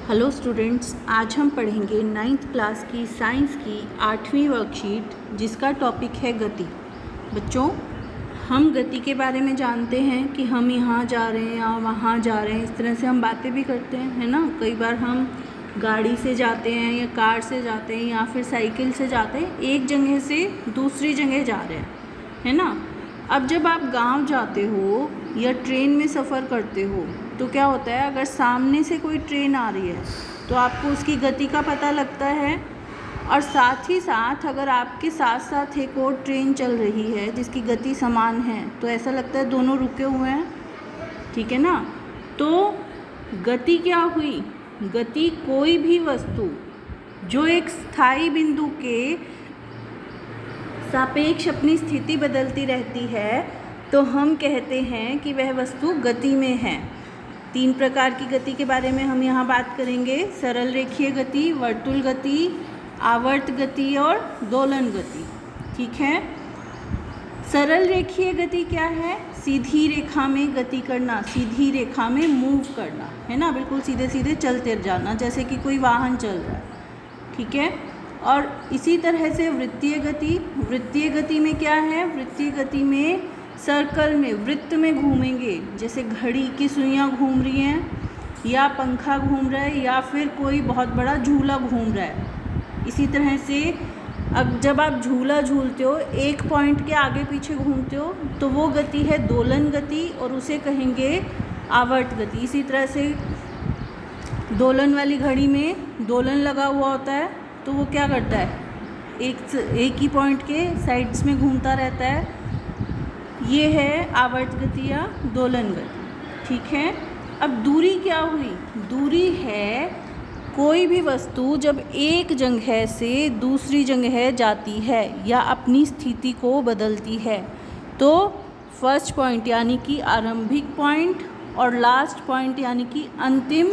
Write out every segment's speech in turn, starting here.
Hello students, आज हम पढ़ेंगे 9th क्लास की साइंस की 8वीं वर्कशीट जिसका टॉपिक है गति। बच्चों, हम गति के बारे में जानते हैं कि हम यहाँ जा रहे हैं या वहाँ जा रहे हैं, इस तरह से हम बातें भी करते हैं, है ना। कई बार हम गाड़ी से जाते हैं या कार से जाते हैं या फिर साइकिल से जाते हैं, एक जगह से दूसरी जगह जा रहे हैं, है ना। अब जब आप गांव जाते हो या ट्रेन में सफ़र करते हो तो क्या होता है, अगर सामने से कोई ट्रेन आ रही है तो आपको उसकी गति का पता लगता है, और साथ ही साथ अगर आपके साथ साथ एक और ट्रेन चल रही है जिसकी गति समान है तो ऐसा लगता है दोनों रुके हुए हैं, ठीक है ना। तो गति क्या हुई? गति कोई भी वस्तु जो एक स्थायी बिंदु के सापेक्ष अपनी स्थिति बदलती रहती है तो हम कहते हैं कि वह वस्तु गति में है। 3 प्रकार की गति के बारे में हम यहाँ बात करेंगे: सरल रेखीय गति, वर्तुल गति, आवर्त गति और दोलन गति, ठीक है। सरल रेखीय गति क्या है? सीधी रेखा में गति करना, सीधी रेखा में मूव करना, है ना, बिल्कुल सीधे सीधे चलते जाना, जैसे कि कोई वाहन चल रहा है, ठीक है। और इसी तरह से वृत्तीय गति, वृत्तीय गति में क्या है? वृत्तीय गति में सर्कल में, वृत्त में घूमेंगे, जैसे घड़ी की सुइयाँ घूम रही हैं या पंखा घूम रहा है या फिर कोई बहुत बड़ा झूला घूम रहा है। इसी तरह से अब जब आप झूला झूलते हो, एक पॉइंट के आगे पीछे घूमते हो तो वो गति है दोलन गति और उसे कहेंगे आवर्त गति। इसी तरह से दोलन वाली घड़ी में दोलन लगा हुआ होता है तो वो क्या करता है, एक ही पॉइंट के साइड्स में घूमता रहता है। ये है आवर्त गति या दोलन गति, ठीक है। अब दूरी क्या हुई? दूरी है कोई भी वस्तु जब एक जगह से दूसरी जगह जाती है या अपनी स्थिति को बदलती है तो फर्स्ट पॉइंट यानी कि आरंभिक पॉइंट और लास्ट पॉइंट यानी कि अंतिम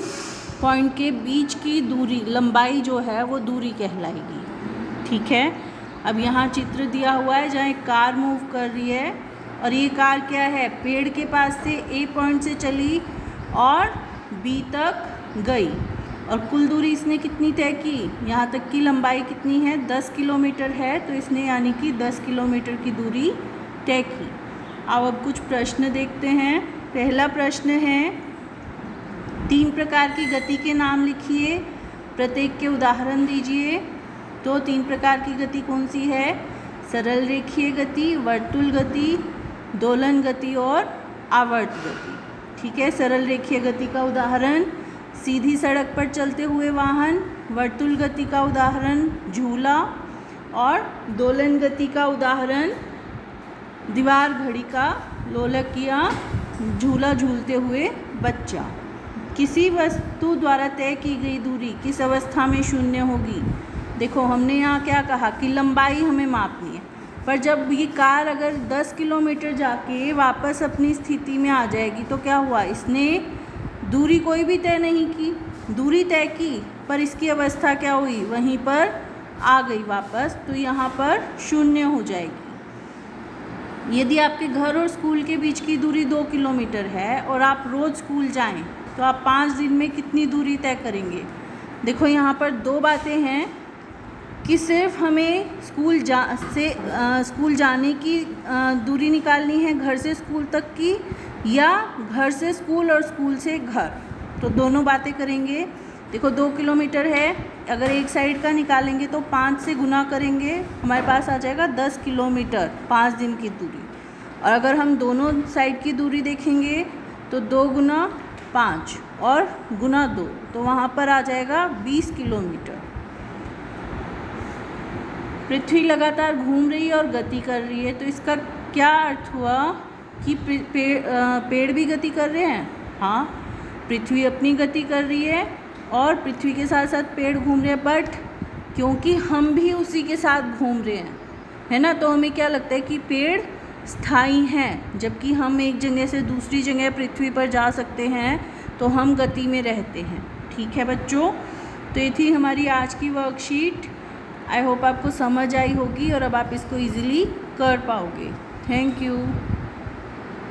पॉइंट के बीच की दूरी, लंबाई जो है वो दूरी कहलाएगी, ठीक है। अब यहाँ चित्र दिया हुआ है जहाँ एक कार मूव कर रही है और ये कार क्या है, पेड़ के पास से ए पॉइंट से चली और बी तक गई और कुल दूरी इसने कितनी तय की? यहाँ तक की लंबाई कितनी है? 10 किलोमीटर है, तो इसने यानी कि 10 किलोमीटर की दूरी तय की। अब कुछ प्रश्न देखते हैं। पहला प्रश्न है, 3 प्रकार की गति के नाम लिखिए, प्रत्येक के उदाहरण दीजिए। तो 3 प्रकार की गति कौन सी है? सरल रेखीय गति, वर्तुल गति, दोलन गति और आवर्त गति, ठीक है। सरल रेखीय गति का उदाहरण सीधी सड़क पर चलते हुए वाहन, वर्तुल गति का उदाहरण झूला और दोलन गति का उदाहरण दीवार घड़ी का लोलक या झूला झूलते हुए बच्चा। किसी वस्तु द्वारा तय की गई दूरी किस अवस्था में शून्य होगी? देखो, हमने यहाँ क्या कहा कि लंबाई हमें मापनी है, पर जब ये कार अगर 10 किलोमीटर जाके वापस अपनी स्थिति में आ जाएगी तो क्या हुआ? इसने दूरी कोई भी तय नहीं की, दूरी तय की पर इसकी अवस्था क्या हुई? वहीं पर आ गई वापस, तो यहाँ पर शून्य हो जाएगी। यदि आपके घर और स्कूल के बीच की दूरी 2 किलोमीटर है और आप रोज़ स्कूल जाएं तो आप 5 दिन में कितनी दूरी तय करेंगे? देखो, यहाँ पर 2 बातें हैं कि सिर्फ हमें स्कूल जाने की दूरी निकालनी है, घर से स्कूल तक की, या घर से स्कूल और स्कूल से घर, तो दोनों बातें करेंगे। देखो, 2 किलोमीटर है, अगर एक साइड का निकालेंगे तो 5 से गुना करेंगे, हमारे पास आ जाएगा 10 किलोमीटर 5 दिन की दूरी। और अगर हम दोनों साइड की दूरी देखेंगे तो 2 गुना 5 और गुना 2, तो वहाँ पर आ जाएगा 20 किलोमीटर। पृथ्वी लगातार घूम रही है और गति कर रही है, तो इसका क्या अर्थ हुआ कि पेड़ भी गति कर रहे हैं? हाँ, पृथ्वी अपनी गति कर रही है और पृथ्वी के साथ साथ पेड़ घूम रहे हैं, बट क्योंकि हम भी उसी के साथ घूम रहे हैं, है ना, तो हमें क्या लगता है कि पेड़ स्थायी हैं, जबकि हम एक जगह से दूसरी जगह पृथ्वी पर जा सकते हैं तो हम गति में रहते हैं, ठीक है बच्चों। तो ये थी हमारी आज की वर्कशीट। आई होप आपको समझ आई होगी और अब आप इसको ईज़िली कर पाओगे। Thank you.